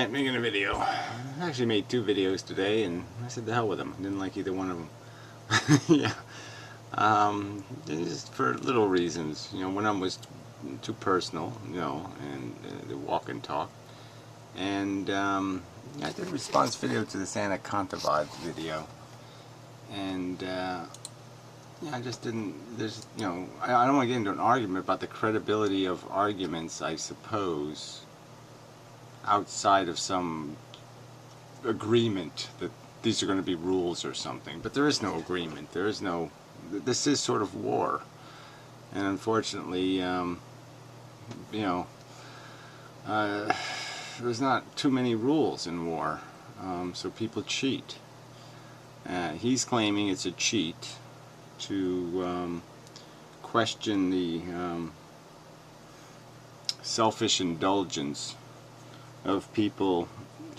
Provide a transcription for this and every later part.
Alright, making a video. I actually made 2 videos today, and I said the hell with them. Didn't like either one of them. Yeah. Just for little reasons. You know, one of them was too personal, you know, and the walk and talk. And I did a response video to the Santa Conta video. And yeah, I just didn't, there's, you know, I don't want to get into an argument about the credibility of arguments, I suppose, outside of some agreement that these are going to be rules or something. But there is no agreement. There is no, this is sort of war. And unfortunately, you know, there's not too many rules in war. So people cheat. He's claiming it's a cheat to question the selfish indulgence of people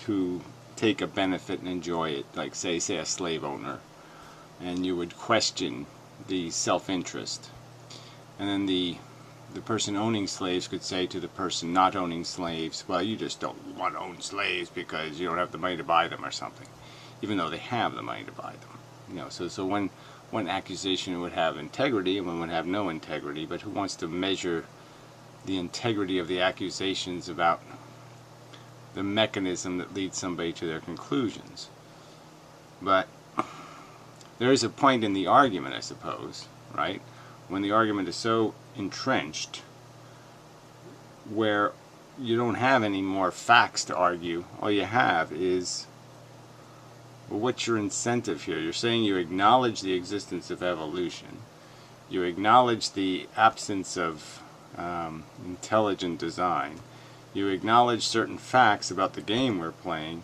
who take a benefit and enjoy it, like say a slave owner, and you would question the self-interest, and then the person owning slaves could say to the person not owning slaves, well, you just don't want to own slaves because you don't have the money to buy them or something, even though they have the money to buy them. You know, so one accusation would have integrity and one would have no integrity, but who wants to measure the integrity of the accusations about the mechanism that leads somebody to their conclusions? But there is a point in the argument, I suppose, right, when the argument is so entrenched where you don't have any more facts to argue. All you have is, well, what's your incentive here? You're saying you acknowledge the existence of evolution, you acknowledge the absence of intelligent design, you acknowledge certain facts about the game we're playing,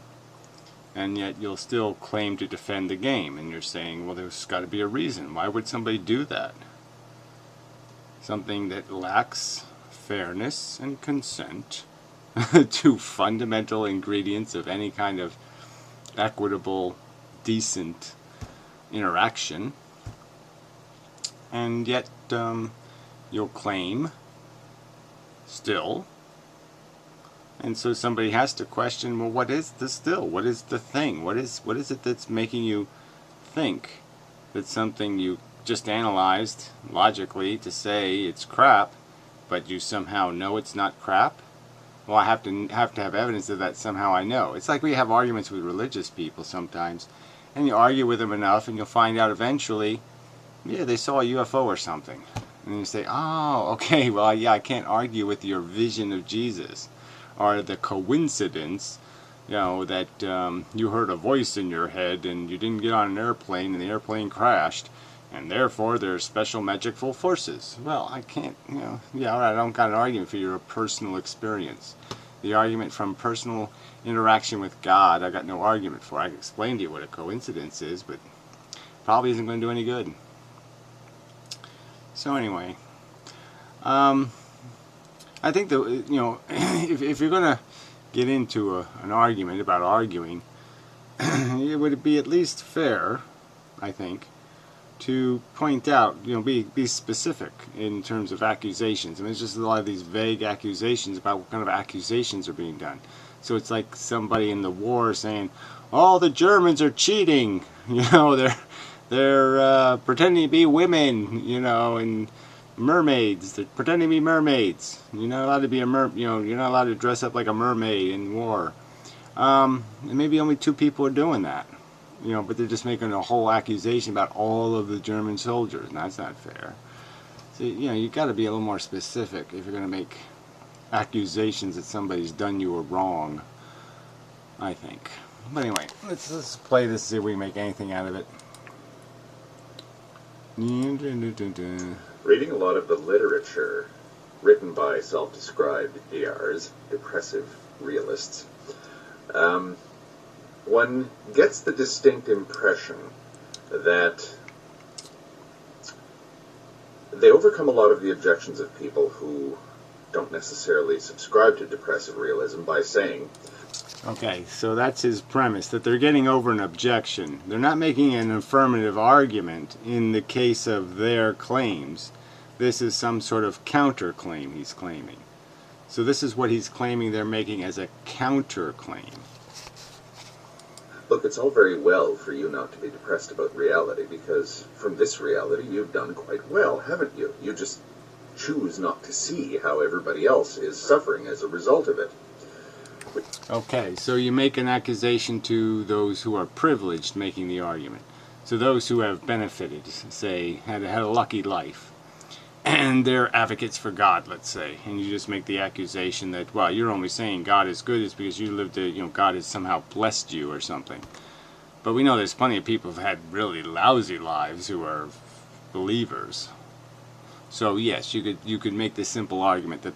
and yet you'll still claim to defend the game. And you're saying, well, there's got to be a reason. Why would somebody do that? Something that lacks fairness and consent to fundamental ingredients of any kind of equitable, decent interaction. And yet you'll claim still. And so somebody has to question, well, what is the still? What is the thing? What is it that's making you think that something you just analyzed logically to say it's crap, but you somehow know it's not crap? Well, I have to have evidence of that somehow I know. It's like we have arguments with religious people sometimes, and you argue with them enough and you'll find out eventually, yeah, they saw a UFO or something. And you say, oh, okay, well, yeah, I can't argue with your vision of Jesus. Or the coincidence, you know, that you heard a voice in your head and you didn't get on an airplane and the airplane crashed, and therefore there's special magical forces. Well, I can't, you know, yeah, I don't got an argument for your personal experience. The argument from personal interaction with God, I got no argument for. I can explain to you what a coincidence is, but probably isn't going to do any good. So anyway, I think that, you know, if you're going to get into an argument about arguing, it would be at least fair, I think, to point out, you know, be specific in terms of accusations. I mean, it's just a lot of these vague accusations about what kind of accusations are being done. So it's like somebody in the war saying, "Oh, the Germans are cheating," you know, they're pretending to be women, you know, and mermaids. They're pretending to be mermaids. You're not allowed to be a you know, you're not allowed to dress up like a mermaid in war. And maybe only 2 people are doing that, you know, but they're just making a whole accusation about all of the German soldiers, and that's not fair. So, you know, you got to be a little more specific if you're going to make accusations that somebody's done you a wrong, I think. But anyway, let's play this, see if we can make anything out of it. Reading a lot of the literature written by self-described DRs, depressive realists, one gets the distinct impression that they overcome a lot of the objections of people who don't necessarily subscribe to depressive realism by saying, okay, so that's his premise, that they're getting over an objection. They're not making an affirmative argument in the case of their claims. This is some sort of counterclaim he's claiming. So this is what he's claiming they're making as a counterclaim. Look, it's all very well for you not to be depressed about reality, because from this reality you've done quite well, haven't you? You just choose not to see how everybody else is suffering as a result of it. Okay, so you make an accusation to those who are privileged making the argument. So those who have benefited, say, had a lucky life, and they're advocates for God, let's say, and you just make the accusation that, well, you're only saying God is good is because you lived God has somehow blessed you or something. But we know there's plenty of people who've had really lousy lives who are believers. So yes, you could make the simple argument, that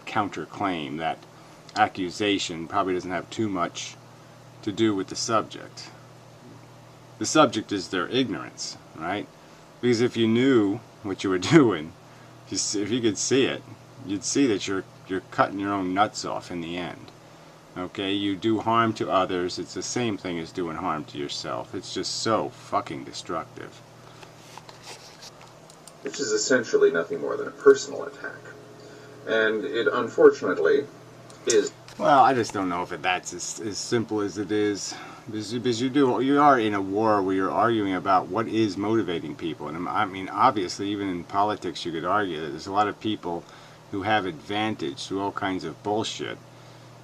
counterclaim, that accusation probably doesn't have too much to do with the subject. The subject is their ignorance, right? Because if you knew what you were doing, if you could see it, you'd see that you're cutting your own nuts off in the end. Okay, you do harm to others. It's the same thing as doing harm to yourself. It's just so fucking destructive. Which is essentially nothing more than a personal attack. And it unfortunately is... Well, I just don't know if that's as simple as it is. Because you are in a war where you're arguing about what is motivating people. And I mean, obviously, even in politics you could argue that there's a lot of people who have advantage through all kinds of bullshit.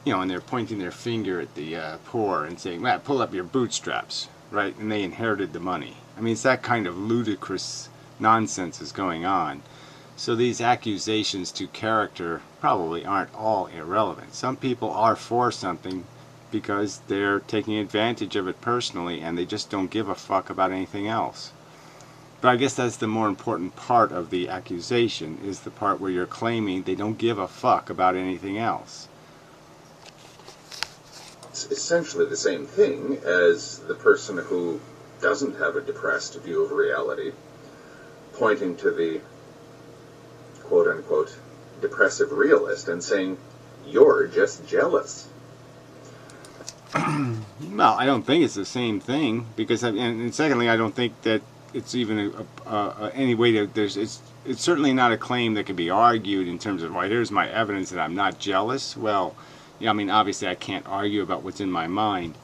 And they're pointing their finger at the poor and saying, well, pull up your bootstraps, right? And they inherited the money. I mean, it's that kind of ludicrous nonsense is going on. So these accusations to character probably aren't all irrelevant. Some people are for something because they're taking advantage of it personally and they just don't give a fuck about anything else. But I guess that's the more important part of the accusation, is the part where you're claiming they don't give a fuck about anything else. It's essentially the same thing as the person who doesn't have a depressed view of reality pointing to the quote-unquote depressive realist and saying, you're just jealous. Well, I don't think it's the same thing, because, and secondly, I don't think that it's even any way to, it's certainly not a claim that can be argued in terms of, well, here's my evidence that I'm not jealous. Well, I mean, obviously I can't argue about what's in my mind.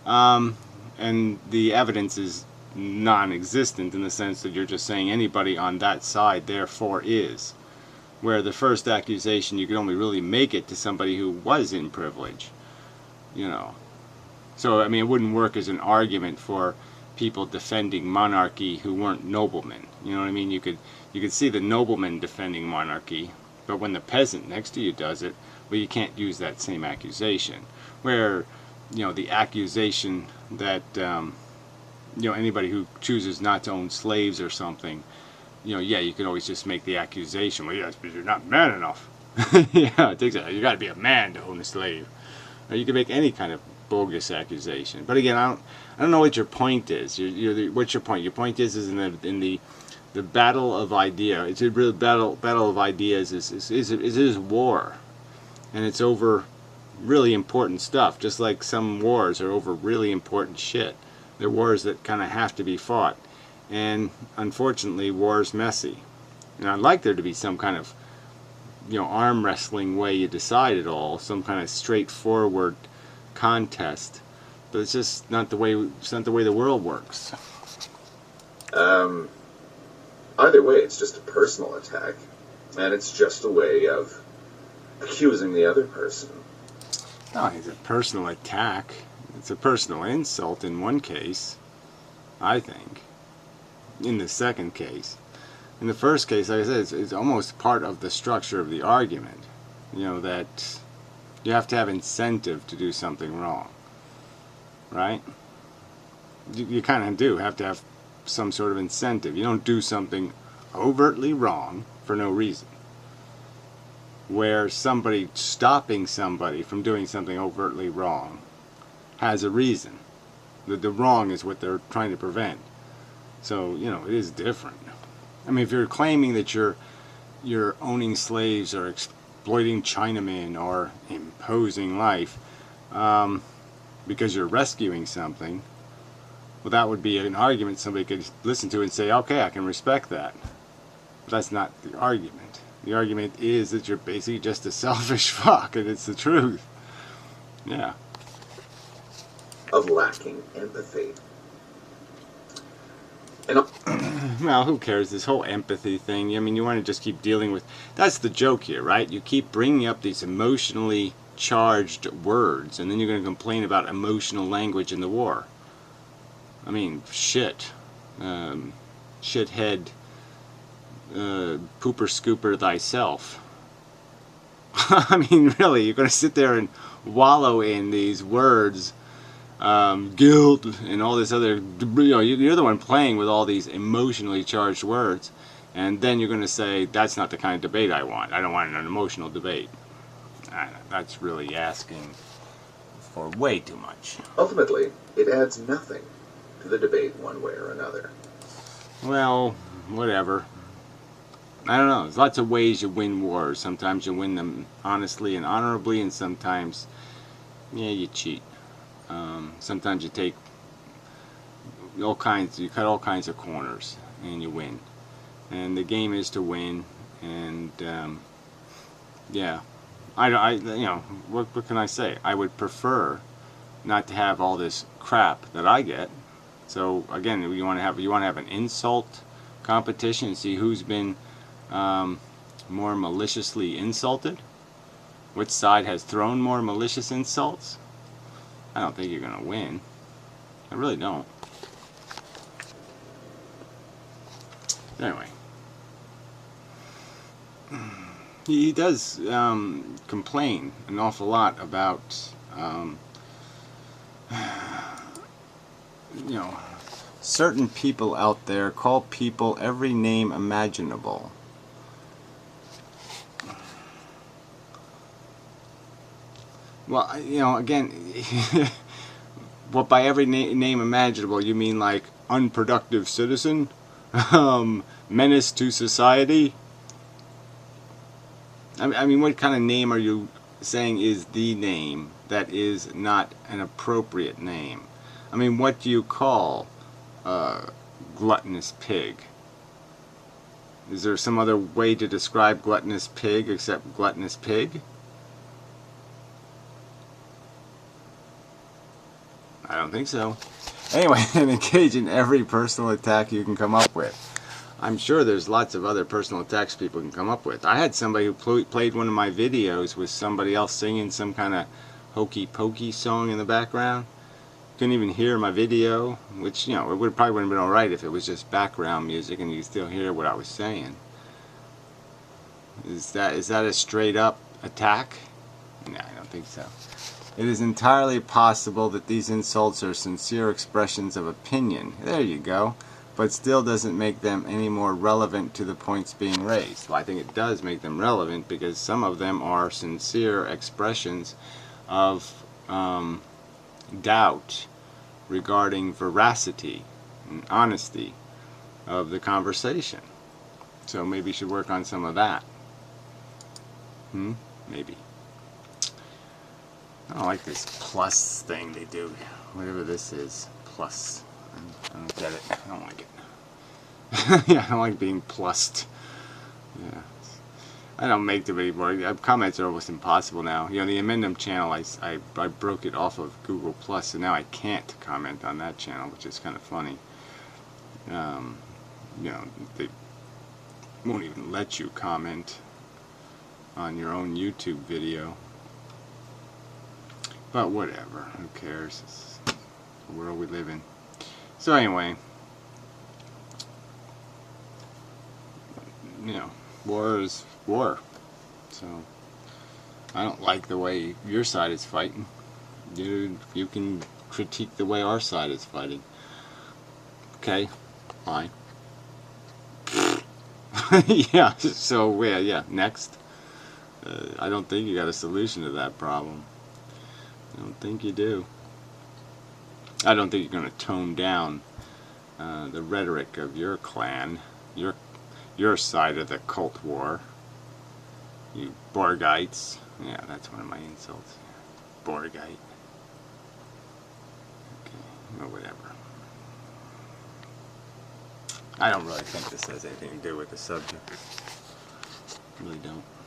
And the evidence is non-existent in the sense that you're just saying anybody on that side therefore is. Where the first accusation, you could only really make it to somebody who was in privilege. So, I mean, it wouldn't work as an argument for people defending monarchy who weren't noblemen. You know what I mean? You could see the nobleman defending monarchy, but when the peasant next to you does it, well, you can't use that same accusation. Where, the accusation that, anybody who chooses not to own slaves or something, yeah, you can always just make the accusation, well, yes, but you're not man enough. Yeah, it takes you got to be a man to own a slave. Or you can make any kind of bogus accusation. But again, I don't know what your point is. What's your point? Your point is in the battle of idea. It's a real battle of ideas. Is war, and it's over really important stuff. Just like some wars are over really important shit. They're wars that kind of have to be fought. And unfortunately, war's messy. And I'd like there to be some kind of, arm wrestling way you decide it all, some kind of straightforward contest. But it's just not the way. It's not the way the world works. Either way, it's just a personal attack, and it's just a way of accusing the other person. No, it's a personal attack. It's a personal insult in one case, I think. In the second case. In the first case, like I said, it's almost part of the structure of the argument. That you have to have incentive to do something wrong. Right? You kind of do have to have some sort of incentive. You don't do something overtly wrong for no reason. Where somebody stopping somebody from doing something overtly wrong has a reason. The wrong is what they're trying to prevent. So, it is different. I mean, if you're claiming that you're owning slaves or exploiting Chinamen or imposing life because you're rescuing something, well, that would be an argument somebody could listen to and say, okay, I can respect that. But that's not the argument. The argument is that you're basically just a selfish fuck, and it's the truth. Yeah. Of lacking empathy. And Well, who cares? This whole empathy thing. I mean, you want to just keep dealing with. That's the joke here, right? You keep bringing up these emotionally charged words, and then you're going to complain about emotional language in the war. I mean, shit. Shithead. Pooper scooper thyself. I mean, really, you're going to sit there and wallow in these words. Guilt and all this other, you're the one playing with all these emotionally charged words, and then you're going to say that's not the kind of debate I want. I don't want an emotional debate. That's really asking for way too much. ultimately, it adds nothing to the debate one way or another. Well, whatever. I don't know. There's lots of ways you win wars. Sometimes you win them honestly and honorably, and sometimes, yeah, you cheat. Sometimes you take you cut all kinds of corners, and you win. And the game is to win. And yeah, what can I say? I would prefer not to have all this crap that I get. So again, you want to have an insult competition and see who's been more maliciously insulted. Which side has thrown more malicious insults? I don't think you're going to win. I really don't. Anyway. He does complain an awful lot about, certain people out there call people every name imaginable. Well, again, what by every name imaginable, you mean like unproductive citizen, menace to society? I mean, what kind of name are you saying is the name that is not an appropriate name? I mean, what do you call gluttonous pig? Is there some other way to describe gluttonous pig except gluttonous pig? I don't think so. Anyway, and engage in every personal attack you can come up with. I'm sure there's lots of other personal attacks people can come up with. I had somebody who played one of my videos with somebody else singing some kind of hokey pokey song in the background. Couldn't even hear my video, which, it probably wouldn't have been alright if it was just background music and you could still hear what I was saying. Is that a straight up attack? No, I don't think so. It is entirely possible that these insults are sincere expressions of opinion. There you go. But still doesn't make them any more relevant to the points being raised. Well, I think it does make them relevant because some of them are sincere expressions of doubt regarding veracity and honesty of the conversation. So maybe you should work on some of that. Maybe. I don't like this plus thing they do. Whatever this is. Plus. I don't get it. I don't like it. Yeah, I don't like being plussed. Yeah. I don't make them anymore. Comments are almost impossible now. The Amendum channel, I broke it off of Google Plus, so now I can't comment on that channel, which is kind of funny. They won't even let you comment on your own YouTube video. But whatever, who cares? It's the world we live in. So anyway, war is war. So I don't like the way your side is fighting. You can critique the way our side is fighting. Okay, fine. Yeah. So yeah. Next. I don't think you got a solution to that problem. I don't think you do. I don't think you're going to tone down the rhetoric of your clan, your side of the cult war. You Borgites. Yeah, that's one of my insults. Borgite. Okay, well, whatever. I don't really think this has anything to do with the subject. Really don't.